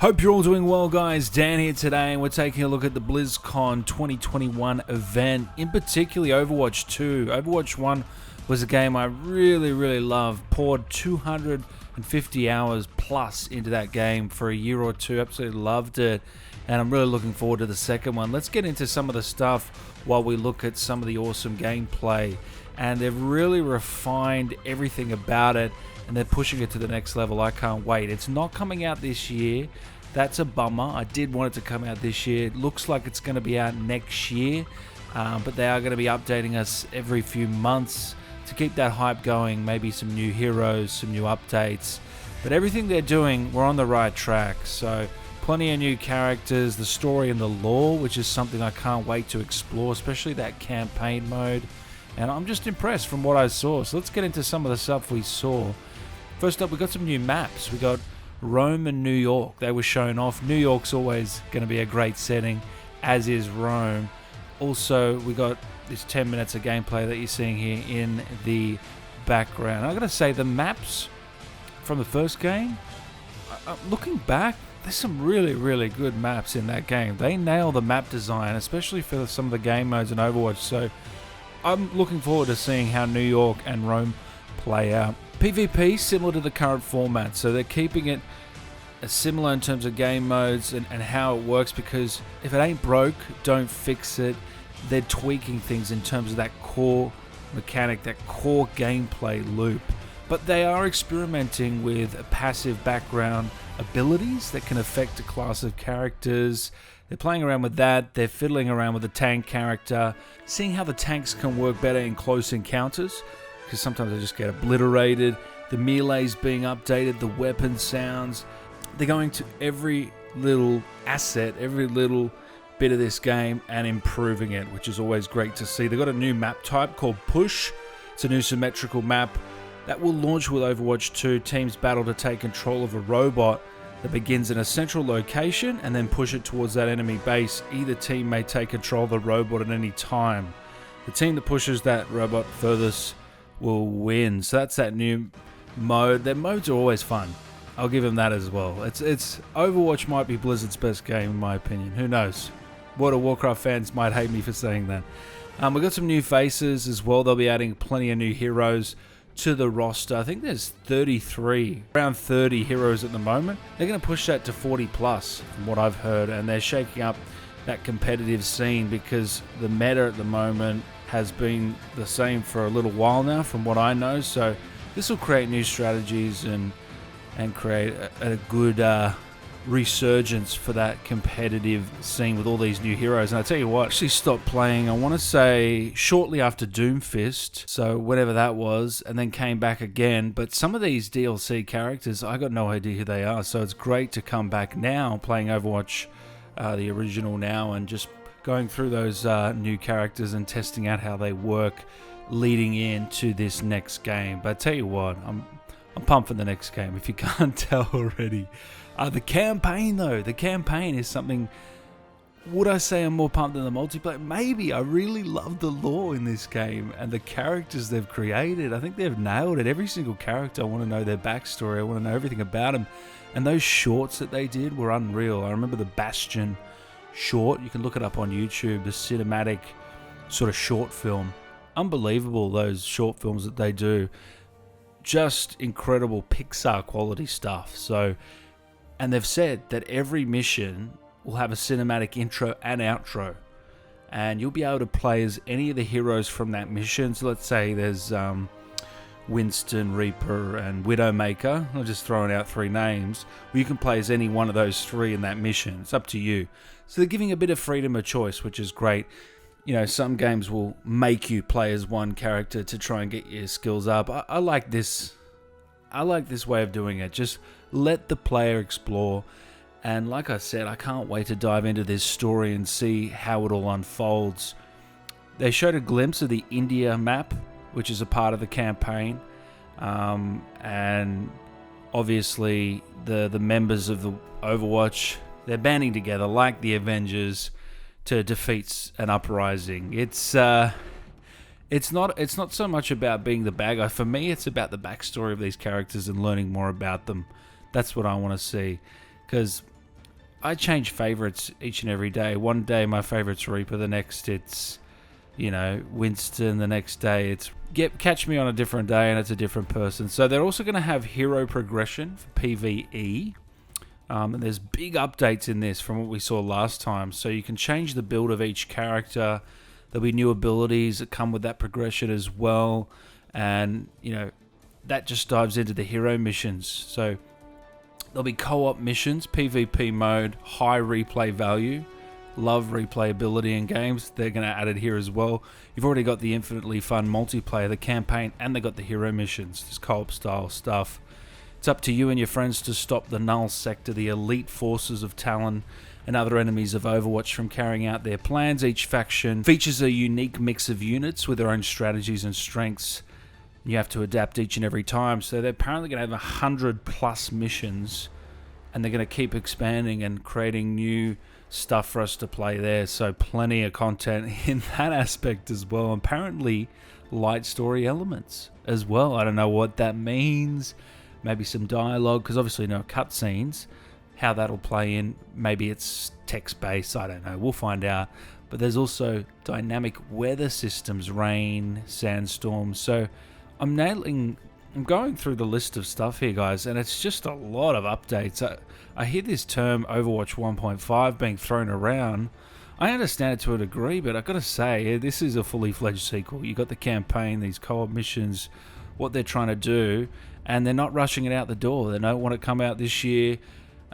Hope you're all doing well, guys. Dan here today, and we're taking a look at the BlizzCon 2021 event, in particularly Overwatch 2. Overwatch 1 was a game I really loved. Poured 250 hours plus into that game for a year or two. Absolutely loved it, and I'm really looking forward to the second one. Let's get into some of the stuff while we look at some of the awesome gameplay. And they've really refined everything about it, and they're pushing it to the next level. I can't wait. It's not coming out this year. That's a bummer. I did want it to come out this year. It looks like it's going to be out next year, but they are going to be updating us every few months to keep that hype going. Maybe some new heroes, some new updates. But everything they're doing, we're on the right track. So plenty of new characters, the story and the lore, which is something I can't wait to explore, especially that campaign mode. And I'm just impressed from what I saw. So let's get into some of the stuff we saw. First up, we got some new maps. We got Rome and New York. They were shown off. New York's always going to be a great setting, as is Rome. Also, we got this 10 minutes of gameplay that you're seeing here in the background. I got to say, the maps from the first game, looking back, there's some really good maps in that game. They nail the map design, especially for some of the game modes in Overwatch. So I'm looking forward to seeing how New York and Rome play out. PvP, similar to the current format, so they're keeping it similar in terms of game modes and how it works, because if it ain't broke, don't fix it. They're tweaking things in terms of that core mechanic, that core gameplay loop. But they are experimenting with passive background abilities that can affect a class of characters. They're playing around with that. They're fiddling around with the tank character, seeing how the tanks can work better in close encounters, because sometimes they just get obliterated. The melee's being updated, the weapon sounds. They're going to every little asset, every little bit of this game and improving it, which is always great to see. They've got a new map type called Push. It's a new symmetrical map that will launch with Overwatch 2. Teams battle to take control of a robot that begins in a central location and then push it towards that enemy base. Either team may take control of the robot at any time. The team that pushes that robot furthest will win. So that's that new mode. Their modes are always fun. I'll give them that as well. It's Overwatch might be Blizzard's best game in my opinion. Who knows? World of Warcraft fans might hate me for saying that. We've got some new faces as well. They'll be adding plenty of new heroes to the roster. I think there's 33, around 30 heroes at the moment. They're going to push that to 40 plus from what I've heard, and they're shaking up that competitive scene because the meta at the moment has been the same for a little while now from what I know. So this will create new strategies and create a good resurgence for that competitive scene with all these new heroes. And I tell you what, I actually stopped playing, I want to say shortly after Doomfist, so whenever that was, and then came back again. But some of these DLC characters, I got no idea who they are, so it's great to come back now playing Overwatch, the original now, and just going through those new characters and testing out how they work leading into this next game. But I tell you what, I'm pumped for the next game, if you can't tell already. The campaign, though, the campaign is something. Would I say I'm more pumped than the multiplayer? Maybe. I really love the lore in this game and the characters they've created. I think they've nailed it. Every single character, I want to know their backstory. I want to know everything about them. And those shorts that they did were unreal. I remember the Bastion short. You can look it up on YouTube. The cinematic sort of short film. Unbelievable, those short films that they do. Just incredible Pixar quality stuff. So. And they've said that every mission will have a cinematic intro and outro. And you'll be able to play as any of the heroes from that mission. So let's say there's Winston, Reaper, and Widowmaker. I'm just throwing out 3 names. Well, you can play as any one of those 3 in that mission. It's up to you. So they're giving a bit of freedom of choice, which is great. You know, some games will make you play as one character to try and get your skills up. I like this. I like this way of doing it. Just let the player explore. And like I said, I can't wait to dive into this story and see how it all unfolds. They showed a glimpse of the India map, which is a part of the campaign. And obviously the members of the Overwatch, they're banding together like the Avengers to defeat an uprising. It's not so much about being the bad guy. For me, it's about the backstory of these characters and learning more about them. That's what I want to see. Because I change favorites each and every day. One day my favorite's Reaper, the next it's, Winston, the next day it's catch me on a different day and it's a different person. So they're also going to have hero progression for PvE. And there's big updates in this from what we saw last time. So you can change the build of each character. There'll be new abilities that come with that progression as well. And, that just dives into the hero missions. So there'll be co-op missions, PvP mode, high replay value. Love replayability in games. They're going to add it here as well. You've already got the infinitely fun multiplayer, the campaign, and they got the hero missions, this co-op style stuff. It's up to you and your friends to stop the Null Sector, the elite forces of Talon and other enemies of Overwatch from carrying out their plans. Each faction features a unique mix of units with their own strategies and strengths. You have to adapt each and every time. So they're apparently going to have 100 plus missions, and they're going to keep expanding and creating new stuff for us to play there. So plenty of content in that aspect as well. Apparently light story elements as well. I don't know what that means. Maybe some dialogue, because obviously no cutscenes. How that'll play in, maybe it's text-based, I don't know, we'll find out. But there's also dynamic weather systems, rain, sandstorms. So I'm going through the list of stuff here, guys, and it's just a lot of updates. I hear this term Overwatch 1.5 being thrown around. I understand it to a degree, but I've got to say, this is a fully fledged sequel. You got the campaign, these co-op missions, what they're trying to do, and they're not rushing it out the door. They don't want to come out this year.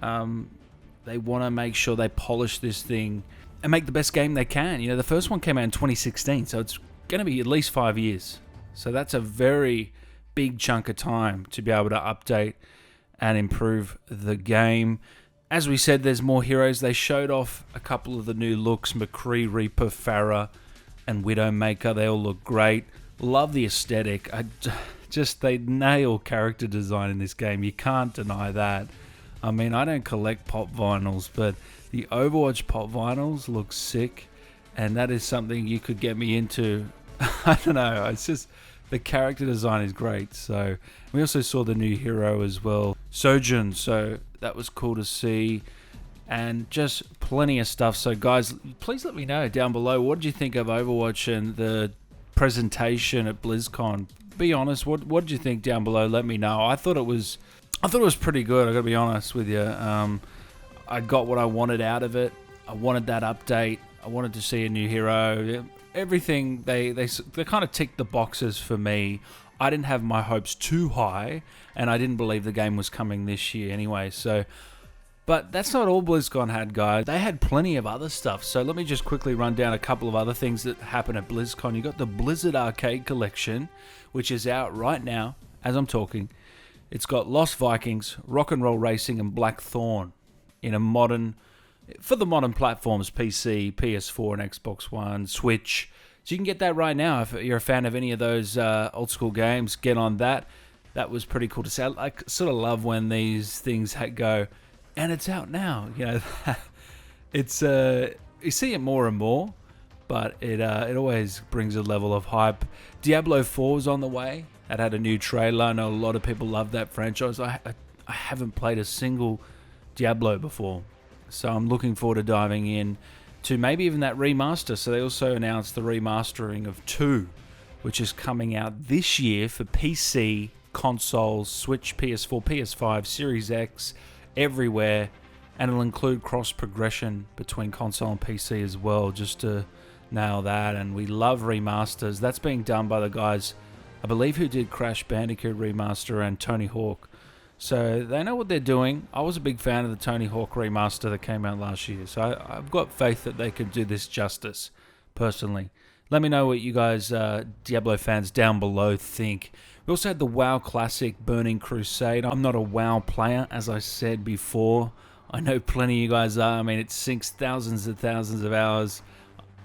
They want to make sure they polish this thing and make the best game they can. The first one came out in 2016, so it's going to be at least 5 years. So that's a very big chunk of time to be able to update and improve the game. As we said, there's more heroes. They showed off a couple of the new looks, McCree, Reaper, Pharah, and Widowmaker. They all look great. Love the aesthetic. They nail character design in this game. You can't deny that. I mean, I don't collect pop vinyls, but the Overwatch pop vinyls look sick, and that is something you could get me into. I don't know. It's just the character design is great. So we also saw the new hero as well, Sojourn. So that was cool to see, and just plenty of stuff. So guys, please let me know down below, what did you think of Overwatch and the presentation at BlizzCon? Be honest. What did you think down below? Let me know. I thought it was pretty good. I got to be honest with you. I got what I wanted out of it. I wanted that update. I wanted to see a new hero. Everything they kind of ticked the boxes for me. I didn't have my hopes too high, and I didn't believe the game was coming this year anyway. So, but that's not all BlizzCon had, guys. They had plenty of other stuff. So let me just quickly run down a couple of other things that happened at BlizzCon. You got the Blizzard Arcade Collection, which is out right now as I'm talking. It's got Lost Vikings, Rock and Roll Racing, and Blackthorn for the modern platforms, PC, PS4, and Xbox One, Switch. So you can get that right now if you're a fan of any of those old school games. Get on that. That was pretty cool to see. I sort of love when these things go, and it's out now. It's you see it more and more, but it always brings a level of hype. Diablo 4 is on the way. That had a new trailer. I know a lot of people love that franchise. I haven't played a single Diablo before, so I'm looking forward to diving in to maybe even that remaster. So they also announced the remastering of 2, which is coming out this year for PC, consoles, Switch, PS4, PS5, Series X, everywhere, and it'll include cross-progression between console and PC as well, just to nail that. And we love remasters. That's being done by the guys, I believe, who did Crash Bandicoot Remaster and Tony Hawk. So they know what they're doing. I was a big fan of the Tony Hawk remaster that came out last year. So I've got faith that they could do this justice, personally. Let me know what you guys, Diablo fans down below, think. We also had the WoW Classic Burning Crusade. I'm not a WoW player, as I said before. I know plenty of you guys are. I mean, it sinks thousands and thousands of hours.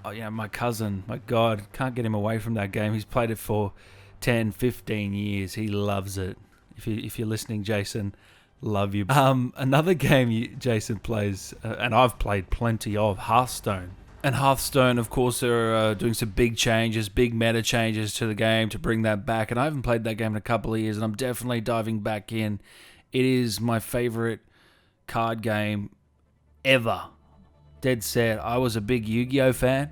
Oh, my cousin, my God, can't get him away from that game. He's played it for 10, 15 years. He loves it. If you're listening, Jason, love you. Another game Jason plays, and I've played plenty of, Hearthstone. And Hearthstone, of course, they're doing some big changes, big meta changes to the game to bring that back. And I haven't played that game in a couple of years, and I'm definitely diving back in. It is my favorite card game ever. Dead set. I was a big Yu-Gi-Oh fan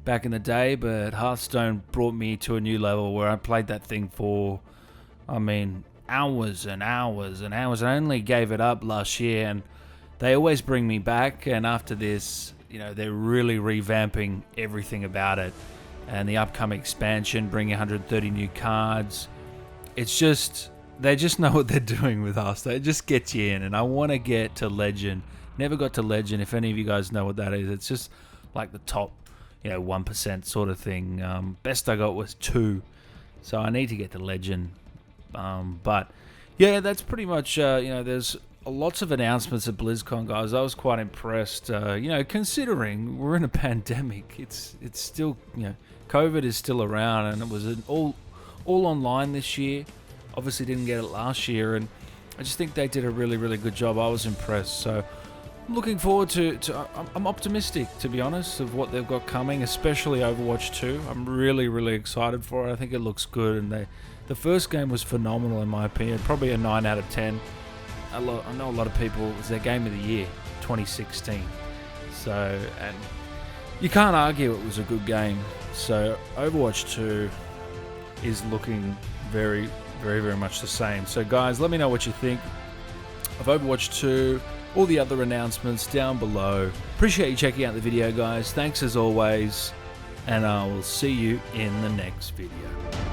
back in the day, but Hearthstone brought me to a new level where I played that thing for, I mean, hours and hours and hours. I only gave it up last year, and they always bring me back. And after this, you know, they're really revamping everything about it. And the upcoming expansion, bringing 130 new cards. It's just, they just know what they're doing with us. They just get you in, and I want to get to Legend. Never got to Legend. If any of you guys know what that is, it's just like the top, 1% sort of thing. Best I got was 2, so I need to get to Legend. But yeah, that's pretty much. There's lots of announcements at BlizzCon, guys. I was quite impressed. Considering we're in a pandemic, it's still, COVID is still around, and it was all online this year. Obviously, didn't get it last year, and I just think they did a really, really good job. I was impressed. So I'm looking forward to I'm optimistic, to be honest, of what they've got coming, especially Overwatch 2. I'm really, really excited for it. I think it looks good, and the first game was phenomenal in my opinion. Probably a 9 out of 10. I know a lot of people, it was their game of the year, 2016. So, and you can't argue it was a good game. So Overwatch 2 is looking very, very, very much the same. So guys, let me know what you think of Overwatch 2, all the other announcements down below. Appreciate you checking out the video, guys. Thanks as always, and I will see you in the next video.